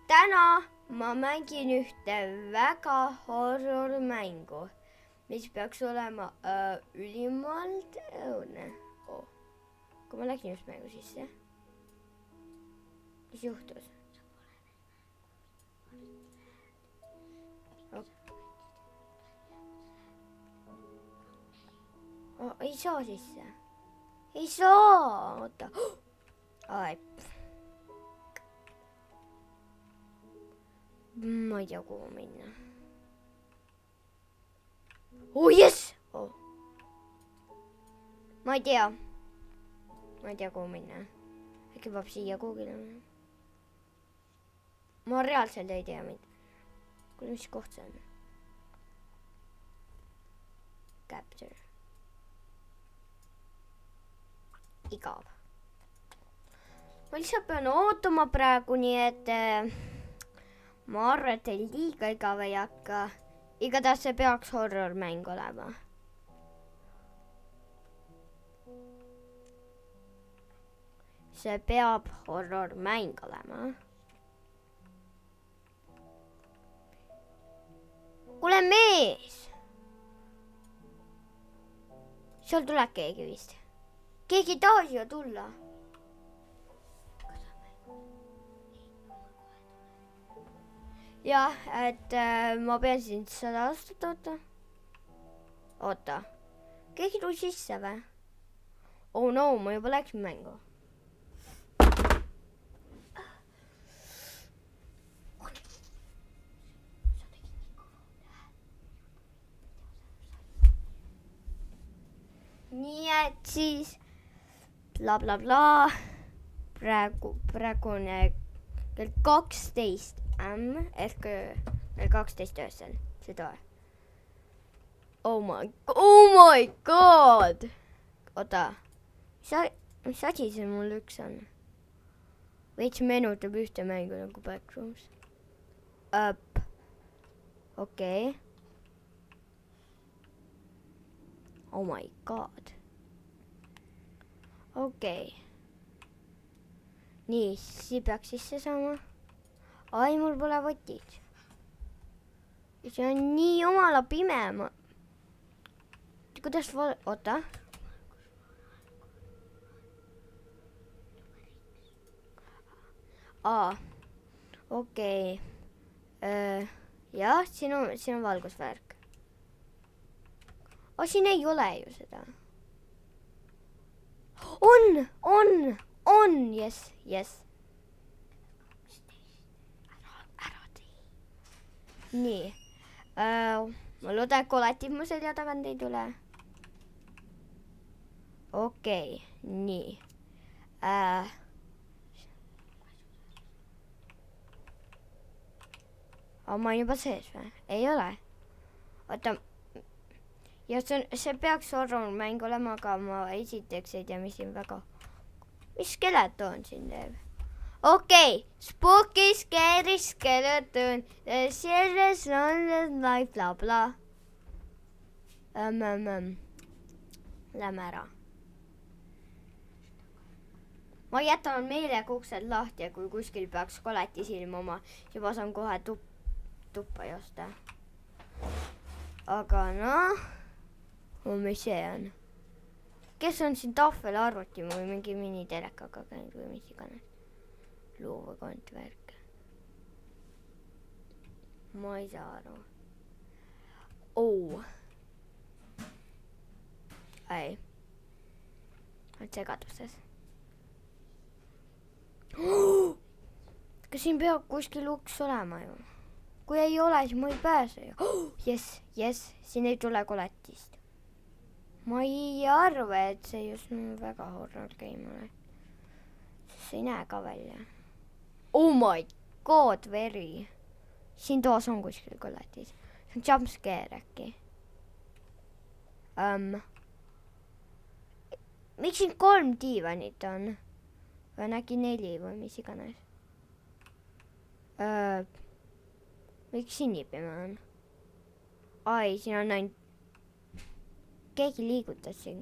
Täna ma mängin ühte väga horror mängu, mis peaks olema ülimalt õudne. Kui ma läksin just mängu sisse. Mis juhtus? Ei saa sisse. Ei saa. Oota. Ai. Ma ei tea, kuhu minna. Jess! Ma ei tea. Kuhu minna. Äkki peab siia kuhugile minna. Ma reaalselt ei tea mind. Kuule, mis koht see on? Capture. Igav. Ma lihtsalt pean ootama praegu, nii et ma arvan, et teil liiga igav ei hakka. Igatahes see peaks horror mäng olema. See peab horror mäng olema. Kuule mees! Seal tuleb keegi vist. Keegi ei taha siia tulla. Jah, et ma pean siin 100 aastat oota. Keegi tuli sisse või? Oh no, ma juba läksin mängu. Nii et siis bla bla bla. Praegu on kell 12 ehk kell 12 öösel. Seda. Oh my god. Oota. Mis asi see mul üks on? Veits meenutab ühte mängu nagu Backrooms. Okei. Oh my god. Okei. Nii, siis peaks sisse saama. Ai, mul pole võtid. See on nii jumala pime. Kuidas oota. Okei. Jah, siin on valgusvärk. Siin ei ole ju seda. On, yes. Ära tee. Nii. Ma loodan, et koletid mu selja tagant ei tule. Okei, nii. Ma olen juba sees või? Ei ole. Oota. Ja see peaks horror mäng olema, aga ma esiteks ei tea, mis siin väga... Mis skeleton siin teeb? Okei. Spooky, scary skeleton. Serious on life, bla bla. Lähme ära. Ma jätan meelega uksed lahti ja kui kuskil peaks koletis ilmuma, juba saan kohe tuppa joosta. Aga noh... mis see on? Kes on siin tahvelarvuti või mingi minitelekaga käinud või mis iganes? Luu või kontvärk. Ma ei saa aru. Ei. Oled segaduses. Kas siin peab kuskil uks olema ju? Kui ei ole, siis ma ei pääse ju. Yes, siin ei tule koletist. Ma ei arva, et see just väga horror game ole. See ei näe ka välja. Oh my god, veri. Siin toas on kuskil koletis. See on jumpscare äkki. Miks siin 3 diivanit on? Või on äkki 4 või mis iganes? Miks siin nii pime on? Ai, siin on ainult keegi liigutas siin.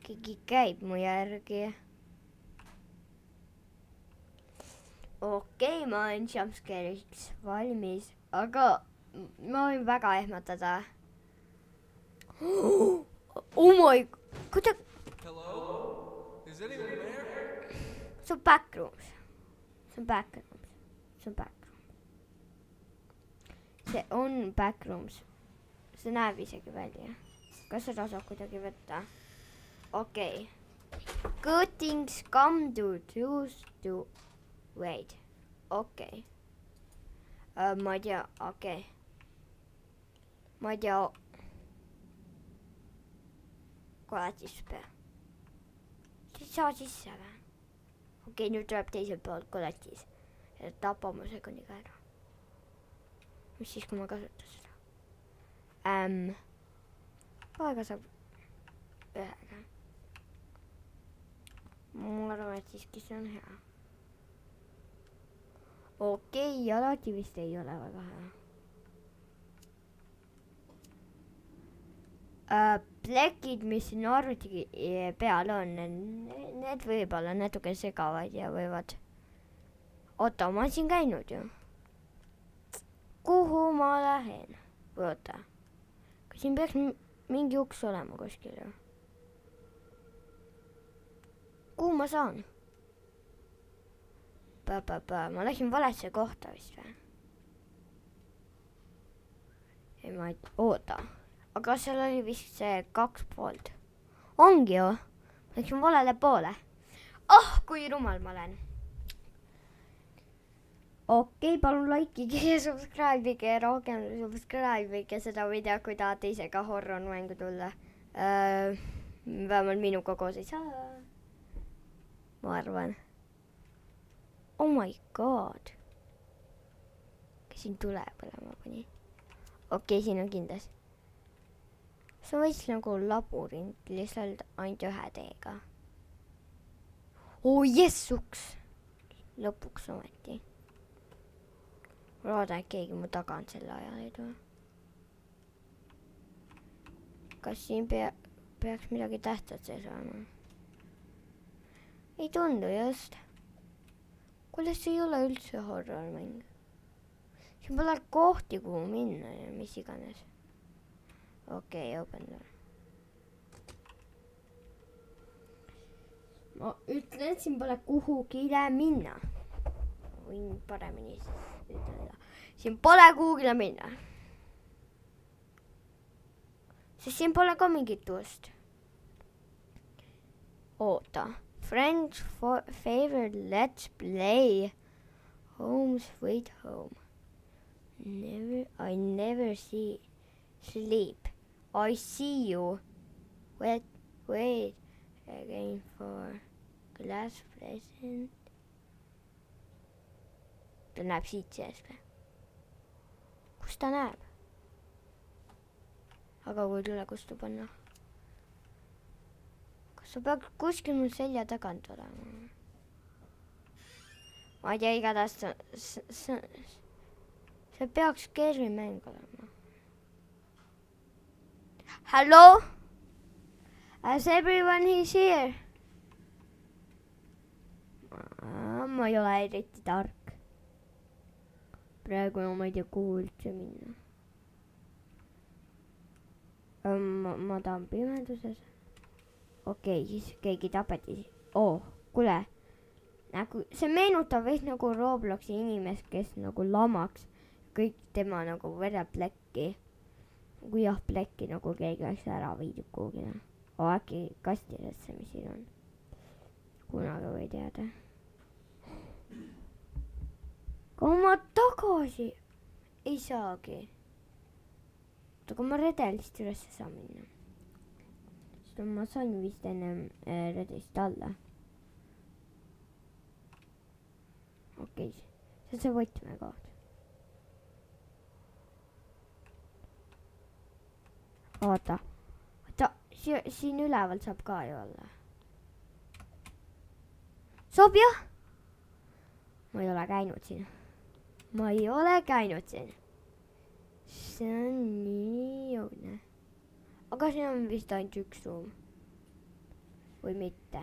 Keegi käib mu järgi. okei, ma olen jumpscare'iks valmis, aga ma võin väga ehmatada. Oh my, kuida... Hello? Is anyone there? See on backrooms. See on backrooms. See on backrooms. See on backrooms. See näeb isegi välja. Kas seda saab kuidagi võtta? Okei. Good things come to choose to wait. Okei. Ma ei tea, okei. Ma ei tea. Koletis pea. Ei saa sisse või? Okei, nüüd tuleb teiselt poolt koletis. Ja tapab mu sekundiga ära. Mis siis, kui ma kasutan seda? Aega saab ühega. Ma arvan, et siiski see on hea. Okei, alati vist ei ole väga hea. Plekid, mis siin arvuti peal on, need võib-olla natuke segavad ja võivad... Oota, ma olen siin käinud ju. Kuhu ma lähen? Oota. Kas siin peaks mingi uks olema kuskil ju? Kuhu ma saan? Ma läksin valesse kohta vist või? Ei, ma ei... Oota. Aga seal oli vist see 2 poolt. Ongi ju. Ma läksin valele poole. Kui rumal ma olen. Okei, palun likeige ja subscribe'ige ja rohkem subscribe'ige seda video, kui tahate ise ka horror-mängu tulla. Vähemalt minuga koos ei saa. Ma arvan. Oh my god. Kas siin tuleb olema pani? Okei, siin on kindlas. See võiks nagu labürint lihtsalt ainult ühe teega. Jessuks! Lõpuks ometi. Loodan, et keegi mu tagant selle ajal ei tule. Kas siin peaks midagi tähtsat sees olema? Ei tundu just. Kuidas see ei ole üldse horror-mäng? Siin pole kohti, kuhu minna ja mis iganes. Okei, open door. Ma ütlen, et siin pole kuhugile minna. Võin paremini ütelda. Siin pole kuhugile minna. Sest siin pole ka mingit ust. Oota. Friends favorite let's play. Home sweet home. I never sleep. I see you. Wait again for glass present. Ta näeb siit sees või? Kus ta näeb? Aga kui tule kustu panna. Kas sa pead kuskil mul selja tagant olema? Ma ei tea, igatahes see peaks keervi mäng olema. Hello? As everyone is here. Ma ei ole eriti tark. Praegu ma ei tea, kuhu üldse minna. Ma tahan pimeduses. Okei, siis keegi tapeti. Kuule. See meenutab veits nagu Robloxi inimest, kes nagu lamaks. Kõik tema nagu verab plekki. Kui plekki nagu keegi oleks ära viidud kuhugile. Äkki kastidesse, mis siin on. Kunagi või teada. Aga ma tagasi ei saagi. Aga ma redelist üles saan minna. Sest ma sain vist ennem redelist alla. Okei, see on see võtmekoht. Oota, siin üleval saab ka ju olla. Sob jah? Ma ei ole käinud siin. See on nii õudne. Aga siin on vist ainult üks ruum. Või mitte.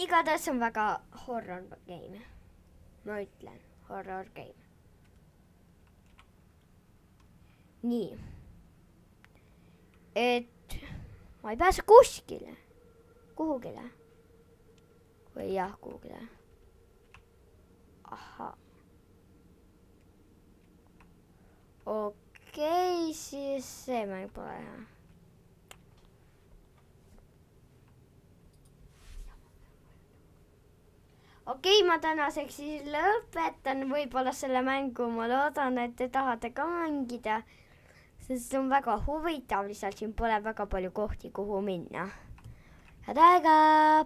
Igatahes on väga horror game. Ma ütlen, horror game. Nii. Et ma ei pääse kuskile. Kuhugile. Või jah, kuhugile. Ahhaa. Okei, siis see mäng pole hea. Okei, ma tänaseks siis lõpetan võib-olla selle mängu. Ma loodan, et te tahate ka mängida. Sest see on väga huvitav, lihtsalt siin pole väga palju kohti, kuhu minna. Head aega!